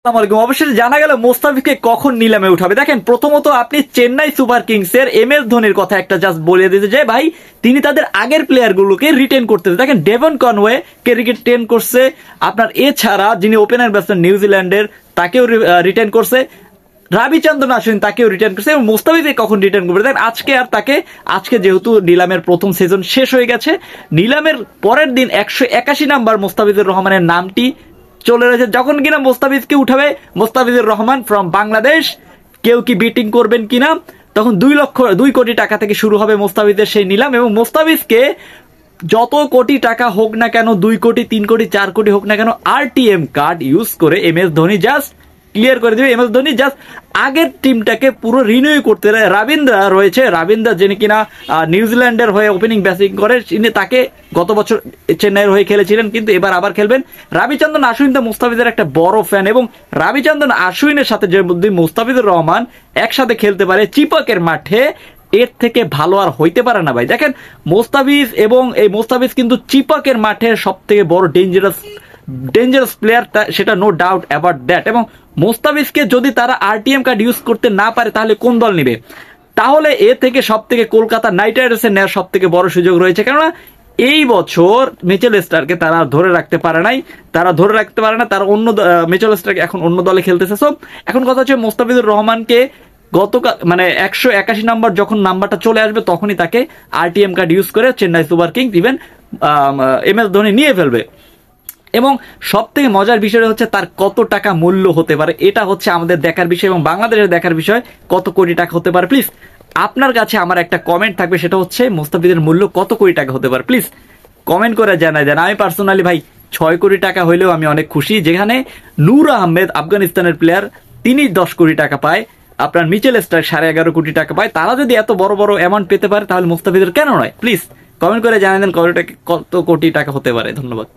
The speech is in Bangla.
আসসালামু আলাইকুম। অবশেষে জানা গেল মোস্তাফিজকে কখন নিলামে উঠাবে। দেখেন, প্রথমত আপনি চেন্নাই সুপার কিংসের MS ধোনির কথা একটা জাস্ট বলে দিতে যে ভাই তিনি তাদের আগের প্লেয়ার গুলোকে রিটেন করতেছে। দেখেন, ডেভন কনওয়ে কে রিটেন করছে, আপনার এছাড়া যিনি ওপেনার ব্যাটসম্যান নিউজিল্যান্ডের তাকেও রিটেন করছে, রবিচন্দ্রন অশ্বিন তাকেও রিটার্ন করছে, এবং মোস্তাফিজকে কখন রিটার্ন করবে দেখেন আজকে যেহেতু নিলামের প্রথম সিজন শেষ হয়ে গেছে, নিলামের পরের দিন 181 নাম্বার মোস্তাফিজুর রহমানের নামটি চলে রয়েছে। যখন কিনা মোস্তাফিজকে উঠাবে মোস্তাফিজুর রহমান ফ্রম বাংলাদেশ, কেউ কি বিটিং করবেন কিনা, তখন 2 কোটি টাকা থেকে শুরু হবে মোস্তাফিজের সেই নিলাম। এবং মোস্তাফিজকে যত কোটি টাকা হোক না কেন, 2 কোটি 3 কোটি 4 কোটি হোক না কেন, RTM কার্ড ইউজ করে MS ধোনি জাস্ট ক্লিয়ার করে দেবে। MS ধোনি জাস্ট আগের টিমটাকে পুরো রিনিউ করতে রবীন্দ্র রয়েছে, রবীন্দ্র যিনি কিনা নিউজিল্যান্ডের হয়ে ওপেনিং ব্যাটিং করে, তিনি তাকে গত বছর চেন্নাইয়ের হয়ে খেলেছিলেন, কিন্তু এবার আবার খেলবেন। রবিচন্দ্রন অশ্বিন তো মুস্তাফিজের একটা বড় ফ্যান, এবং রবিচন্দ্রন অশ্বিনের সাথে যদি মুস্তাফিজুর রহমান একসাথে খেলতে পারে চিপকের মাঠে, এর থেকে ভালো আর হইতে পারে না ভাই। দেখেন, মোস্তাফিজ এবং এই মোস্তাফিজ কিন্তু চিপকের মাঠে সব থেকে বড় ডেঞ্জারাস প্লেয়ার, সেটা নো ডাউট অ্যাবাউট দ্যাট। এবং মোস্তাফিজকে যদি তারা RTM কার্ড ইউজ করতে না পারে তাহলে কোন দল নিবে? তাহলে এ থেকে সব থেকে কলকাতা নাইট রাইডার্সের নেওয়ার সব থেকে বড় সুযোগ রয়েছে, কেননা এই বছর মিচেল স্টার্ককে তারা ধরে রাখতে পারে না, তারা অন্য মিচেল স্টার্ক এখন অন্য দলে খেলতেছে। সো এখন কথা হচ্ছে মোস্তাফিজুর রহমানকে গতকাল মানে 181 নাম্বার যখন নাম্বারটা চলে আসবে তখনই তাকে RTM কার্ড ইউজ করে Chennai Super Kings even MS Dhoni নিয়ে ফেলবে। এবং সব থেকে মজার বিষয় হচ্ছে তার কত টাকা মূল্য হতে পারে, এটা হচ্ছে আমাদের দেখার বিষয় এবং বাংলাদেশের দেখার বিষয় কত কোটি টাকা হতে পারে। প্লিজ আপনার কাছে আমার একটা কমেন্ট থাকবে, সেটা হচ্ছে মোস্তাফিজের মূল্য কত কোটি টাকা হতে পারে, প্লিজ কমেন্ট করে জানাই দেন। আমি পার্সোনালি ভাই 6 কোটি টাকা হইলেও আমি অনেক খুশি, যেখানে নূর আহমেদ আফগানিস্তানের প্লেয়ার তিনি 10 কোটি টাকা পায়, আপনার মিচেল স্টার্ক 11.5 কোটি টাকা পায়। তারা যদি এত বড় বড় অ্যামাউন্ট পেতে পারে তাহলে মোস্তাফিজের কেন নয়? প্লিজ কমেন্ট করে জানাই দেন কত কোটি টাকা হতে পারে। ধন্যবাদ।